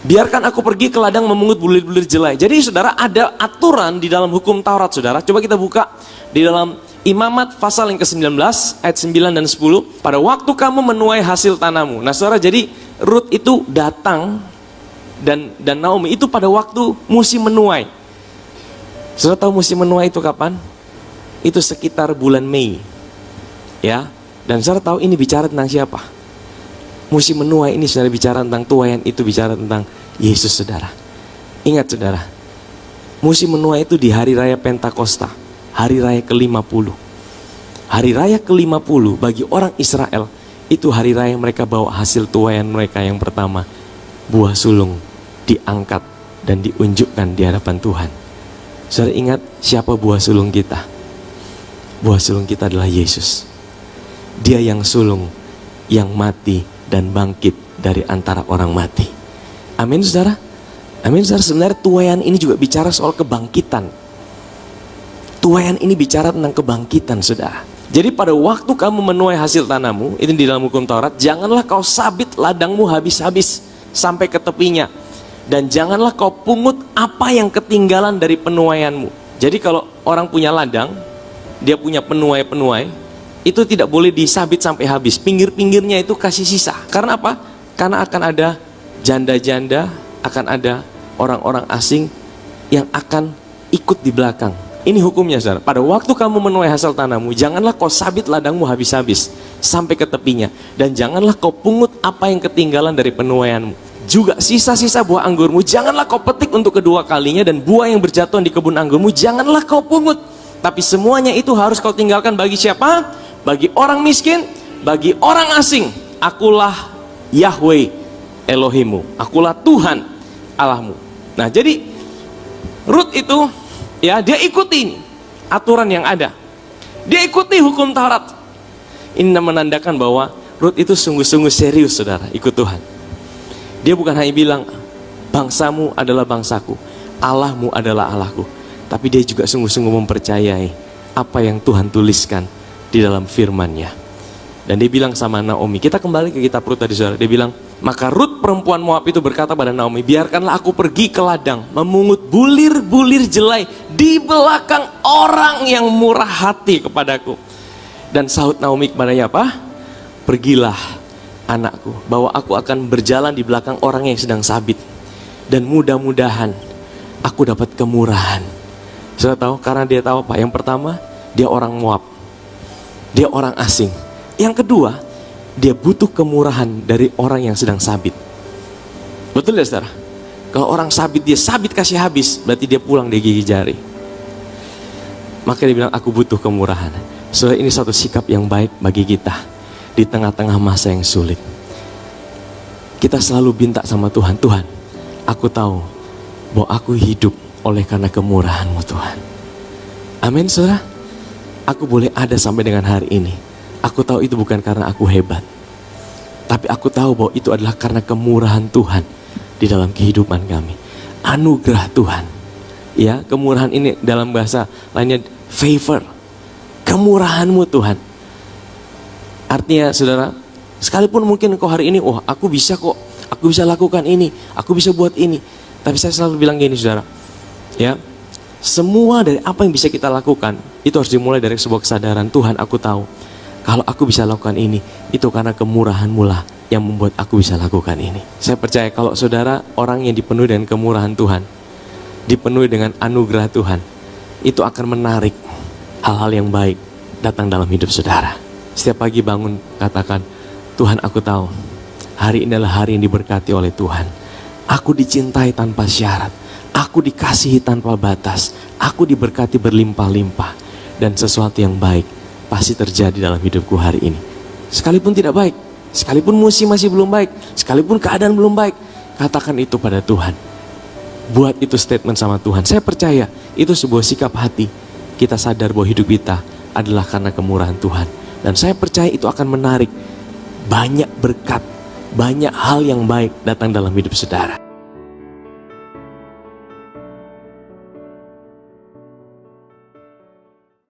Biarkan aku pergi ke ladang memungut bulir-bulir jelai. Jadi saudara, ada aturan di dalam hukum Taurat saudara. Coba kita buka di dalam Imamat pasal yang ke-19 ayat 9 dan 10. Pada waktu kamu menuai hasil tanahmu. Nah saudara, jadi Rut itu datang dan Naomi itu pada waktu musim menuai. Saudara tahu musim menuai itu kapan? Itu sekitar bulan Mei. Ya. Dan saudara tahu ini bicara tentang siapa? Musim menuai ini saudara bicara tentang tuaian, itu bicara tentang Yesus saudara. Ingat saudara, musim menuai itu di hari raya Pentakosta, hari raya ke-50. Hari raya ke-50 bagi orang Israel itu hari raya mereka bawa hasil tuaian mereka yang pertama. Buah sulung diangkat dan diunjukkan di hadapan Tuhan. Saudara ingat siapa buah sulung kita? Buah sulung kita adalah Yesus. Dia yang sulung, yang mati dan bangkit dari antara orang mati. Amin saudara. Amin saudara. Sebenarnya tuaian ini juga bicara soal kebangkitan. Tuaian ini bicara tentang kebangkitan saudara. Jadi pada waktu kamu menuai hasil tanahmu, itu di dalam hukum Taurat, janganlah kau sabit ladangmu habis-habis sampai ke tepinya, dan janganlah kau pungut apa yang ketinggalan dari penuaianmu. Jadi kalau orang punya ladang, dia punya penuai-penuai, itu tidak boleh disabit sampai habis. Pinggir-pinggirnya itu kasih sisa. Karena apa? Karena akan ada janda-janda, akan ada orang-orang asing yang akan ikut di belakang. Ini hukumnya saudara. Pada waktu kamu menuai hasil tanahmu, janganlah kau sabit ladangmu habis-habis sampai ke tepinya, dan janganlah kau pungut apa yang ketinggalan dari penuaianmu. Juga sisa-sisa buah anggurmu janganlah kau petik untuk kedua kalinya, dan buah yang berjatuhan di kebun anggurmu janganlah kau pungut. Tapi semuanya itu harus kau tinggalkan bagi siapa? Bagi orang miskin, bagi orang asing. Akulah Yahweh Elohimu, akulah Tuhan Allahmu. Nah jadi Rut itu ya, dia ikuti aturan yang ada. Dia ikuti hukum Taurat. Ini menandakan bahwa Rut itu sungguh-sungguh serius saudara, ikut Tuhan. Dia bukan hanya bilang bangsamu adalah bangsaku, Allahmu adalah Allahku, tapi dia juga sungguh-sungguh mempercayai apa yang Tuhan tuliskan di dalam firman-Nya. Dan dia bilang sama Naomi, kita kembali ke kitab Rut tadi saudara. Dia bilang, maka Rut perempuan Moab itu berkata pada Naomi, biarkanlah aku pergi ke ladang memungut bulir-bulir jelai di belakang orang yang murah hati kepadaku. Dan sahut Naomi kepadanya apa? Pergilah anakku, bahwa aku akan berjalan di belakang orang yang sedang sabit, dan mudah-mudahan aku dapat kemurahan. Saudara tahu, karena dia tahu apa? Yang pertama, dia orang Moab, dia orang asing. Yang kedua, dia butuh kemurahan dari orang yang sedang sabit. Betul ya saudara? Kalau orang sabit, dia sabit kasih habis, berarti dia pulang dia gigi jari. Maka dia bilang, aku butuh kemurahan. Saudara, ini satu sikap yang baik bagi kita di tengah-tengah masa yang sulit. Kita selalu minta sama Tuhan, Tuhan, aku tahu bahwa aku hidup oleh karena kemurahan-Mu Tuhan. Amin saudara. Aku boleh ada sampai dengan hari ini. Aku tahu itu bukan karena aku hebat, tapi aku tahu bahwa itu adalah karena kemurahan Tuhan di dalam kehidupan kami. Anugerah Tuhan. Ya, kemurahan ini dalam bahasa lainnya favor. Kemurahan-Mu Tuhan. Artinya saudara, sekalipun mungkin kau hari ini, oh aku bisa kok, aku bisa lakukan ini, aku bisa buat ini. Tapi saya selalu bilang gini saudara, ya, semua dari apa yang bisa kita lakukan, itu harus dimulai dari sebuah kesadaran, Tuhan aku tahu, kalau aku bisa lakukan ini, itu karena kemurahan-Mu lah yang membuat aku bisa lakukan ini. Saya percaya kalau saudara orang yang dipenuhi dengan kemurahan Tuhan, dipenuhi dengan anugerah Tuhan, itu akan menarik hal-hal yang baik datang dalam hidup saudara. Setiap pagi bangun katakan, Tuhan aku tahu hari ini adalah hari yang diberkati oleh Tuhan. Aku dicintai tanpa syarat, aku dikasihi tanpa batas, aku diberkati berlimpah-limpah, dan sesuatu yang baik pasti terjadi dalam hidupku hari ini. Sekalipun tidak baik, sekalipun musim masih belum baik, sekalipun keadaan belum baik, katakan itu pada Tuhan. Buat itu statement sama Tuhan. Saya percaya itu sebuah sikap hati. Kita sadar bahwa hidup kita adalah karena kemurahan Tuhan. Dan saya percaya itu akan menarik banyak berkat, banyak hal yang baik datang dalam hidup saudara.